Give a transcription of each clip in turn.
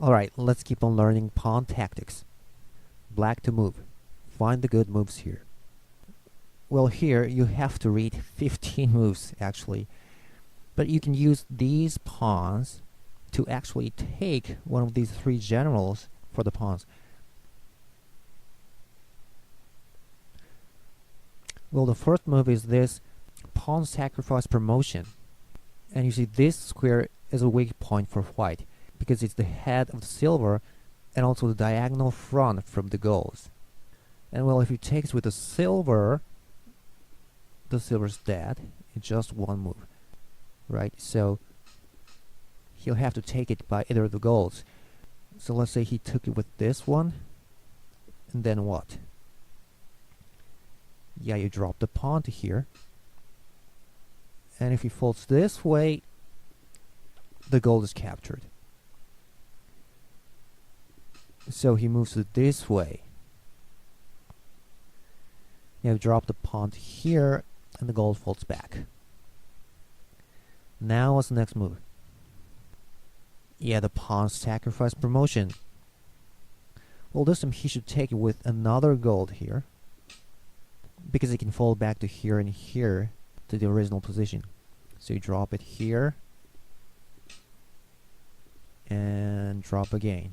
Alright, let's keep on learning pawn tactics. Black to move. Find the good moves here. Well, here you have to read 15 moves actually. But you can use these pawns to actually take one of these three generals for the pawns. Well, the first move is this pawn sacrifice promotion. And you see this square is a weak point for white because it's the head of the silver and also the diagonal front from the golds. And well, if you take it with the silver's dead in just one move, right? So he'll have to take it by either of the golds. So let's say he took it with this one, and then what? Yeah, you drop the pawn to here, and if he folds this way, the gold is captured. So he moves it this way. You drop the pawn to here, and the gold folds back. Now what's the next move? Yeah, the pawn sacrifice promotion. Well, this time he should take it with another gold here, because it can fold back to here and here to the original position. So you drop it here and drop again.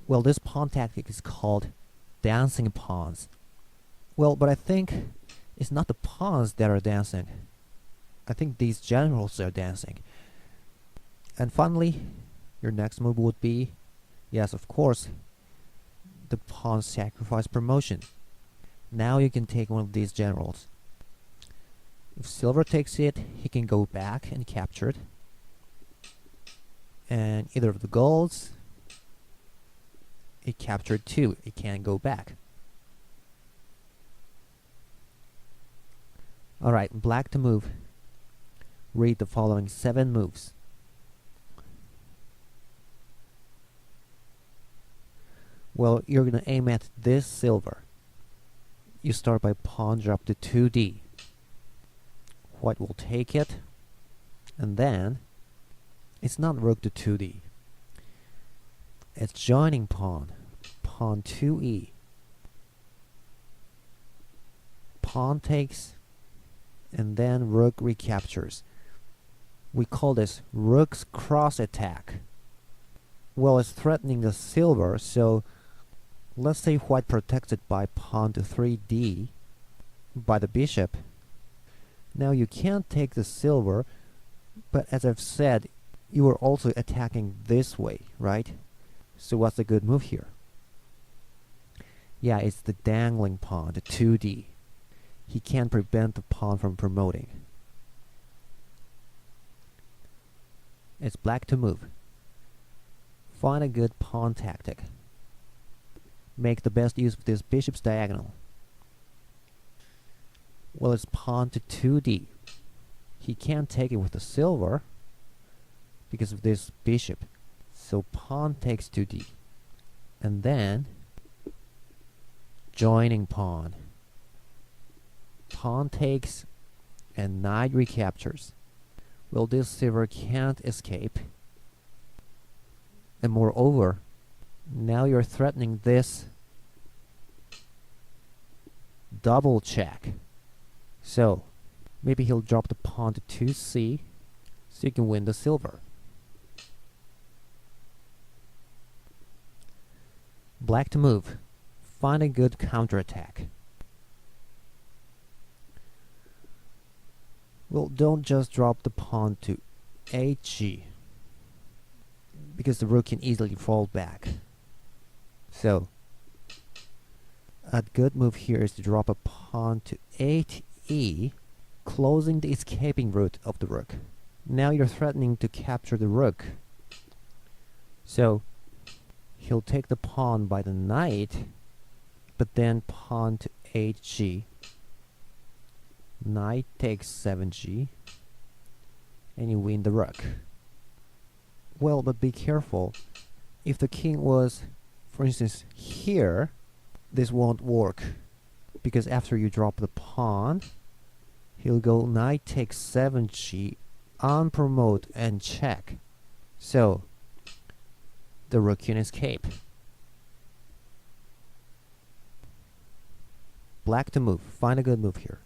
Well, this pawn tactic is called dancing pawns. Well, but I think it's not the pawns that are dancing. I think these generals are dancing. And finally, your next move would be, yes, of course, the pawn sacrifice promotion. Now you can take one of these generals. If silver takes it, he can go back and capture it. And either of the golds, it captured too. It can't go back. Alright, black to move. Read the following 7 moves. Well, you're gonna aim at this silver. You start by pawn drop to 2d. White will take it, and then it's not rook to 2d. It's joining pawn 2e. Pawn takes, and then rook recaptures. We call this rook's cross attack. Well, it's threatening the silver, so let's say white protects it by pawn to 3d by the bishop. Now you can't take the silver, but as I've said, you are also attacking this way, right? So what's the good move here? Yeah, it's the dangling pawn, the 2d. He can't prevent the pawn from promoting. It's black to move. Find a good pawn tactic. Make the best use of this bishop's diagonal. Well, it's pawn to 2d. He can't take it with the silver because of this bishop. So pawn takes 2d. And then joining pawn. Pawn takes and knight recaptures. Well, this silver can't escape. And moreover, now you're threatening this double check. So maybe he'll drop the pawn to 2c so you can win the silver. Black to move. Find a good counterattack. Well, don't just drop the pawn to hg, because the rook can easily fall back. So a good move here is to drop a pawn to 8e, closing the escaping route of the rook. Now you're threatening to capture the rook. So he'll take the pawn by the knight, but then pawn to 8g. Knight takes 7g, and you win the rook. Well, but be careful. If the king was, for instance, here, this won't work, because after you drop the pawn, he'll go knight takes 7g, unpromote and check. So the rook can escape. Black to move. Find a good move here.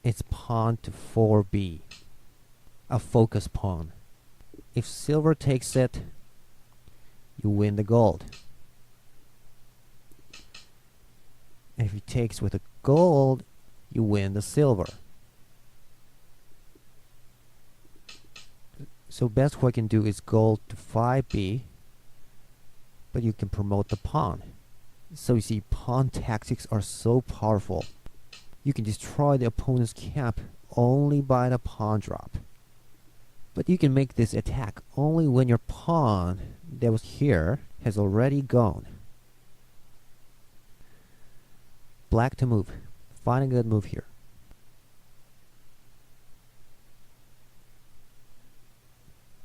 It's pawn to 4b, a focus pawn. If silver takes it, you win the gold. And if he takes with the gold, you win the silver. So best what I can do is gold to 5b, but you can promote the pawn. So you see, pawn tactics are so powerful. You can destroy the opponent's camp only by the pawn drop. But you can make this attack only when your pawn that was here has already gone. Black to move. Find a good move here.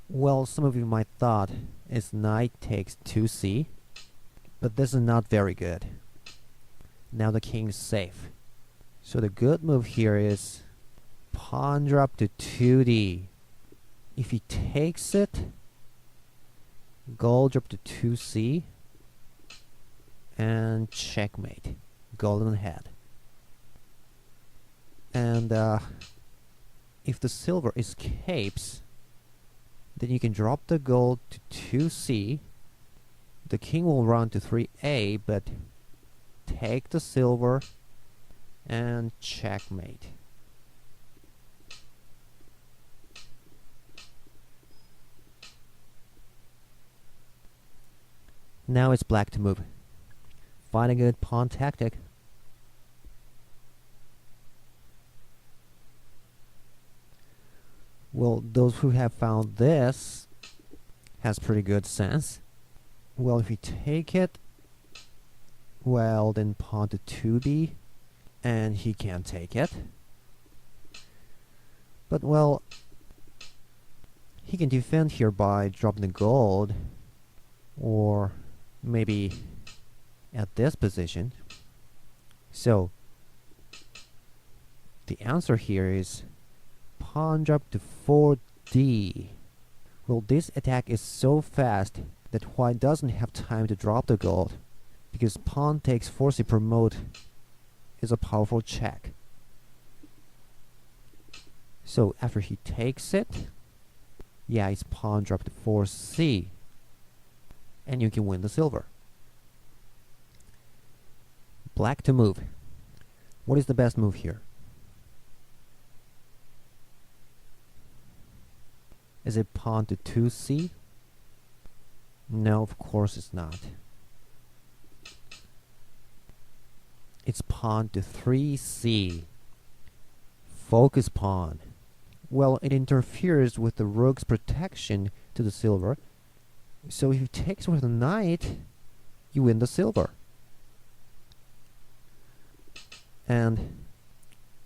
Well, some of you might thought it's knight takes 2c, but this is not very good. Now the king is safe. So the good move here is pawn drop to 2d. If he takes it, gold drop to 2c, and checkmate. Golden head. And if the silver escapes, then you can drop the gold to 2c. The king will run to 3a, but take the silver and checkmate. Now it's black to move. Find a good pawn tactic. Well, those who have found this has pretty good sense. Well, if you take it, well, then pawn to 2b, and he can't take it. But, well, he can defend here by dropping the gold, or maybe at this position. So, the answer here is pawn drop to 4d. Well, this attack is so fast that white doesn't have time to drop the gold, because pawn takes 4c promote is a powerful check. So after he takes it, yeah, it's pawn drop to 4c, and you can win the silver. Black to move. What is the best move here? Is it pawn to 2c? No, of course it's not. It's pawn to 3c. Focus pawn. Well, it interferes with the rook's protection to the silver. So if he takes with a knight, you win the silver. And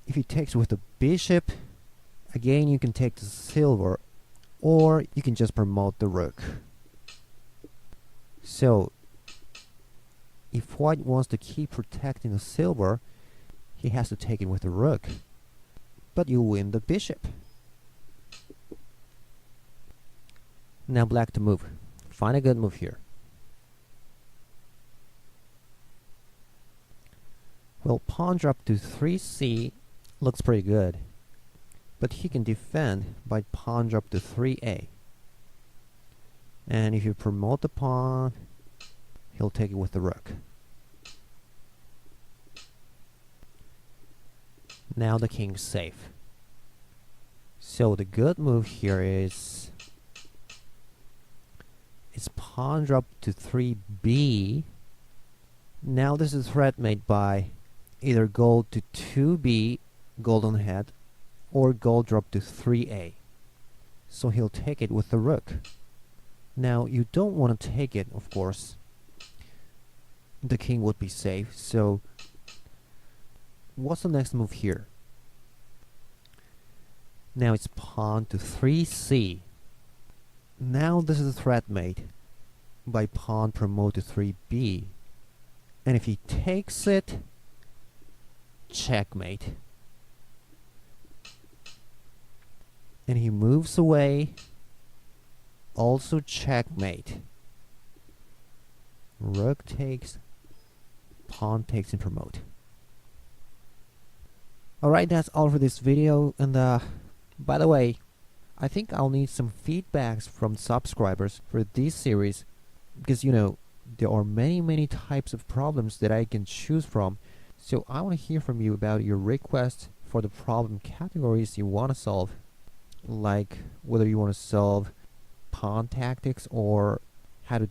if he takes with the bishop, again you can take the silver, or you can just promote the rook. So if white wants to keep protecting the silver, he has to take it with the rook. But you win the bishop. Now black to move. Find a good move here. Well, pawn drop to 3c looks pretty good, but he can defend by pawn drop to 3a. And if you promote the pawn, he'll take it with the rook. Now the king's safe. So the good move here is it's pawn drop to 3b. Now this is threat made by either gold to 2b, golden head, or gold drop to 3a. So he'll take it with the rook. Now you don't want to take it, of course. The king would be safe, so what's the next move here? Now it's pawn to 3c. Now this is a threat made by pawn promote to 3b. And if he takes it, checkmate. And he moves away, also checkmate. Rook takes, pawn takes and promote. Alright, that's all for this video. And by the way, I think I'll need some feedbacks from subscribers for this series, because you know there are many types of problems that I can choose from. So I want to hear from you about your requests for the problem categories you want to solve, like whether you want to solve pawn tactics or how to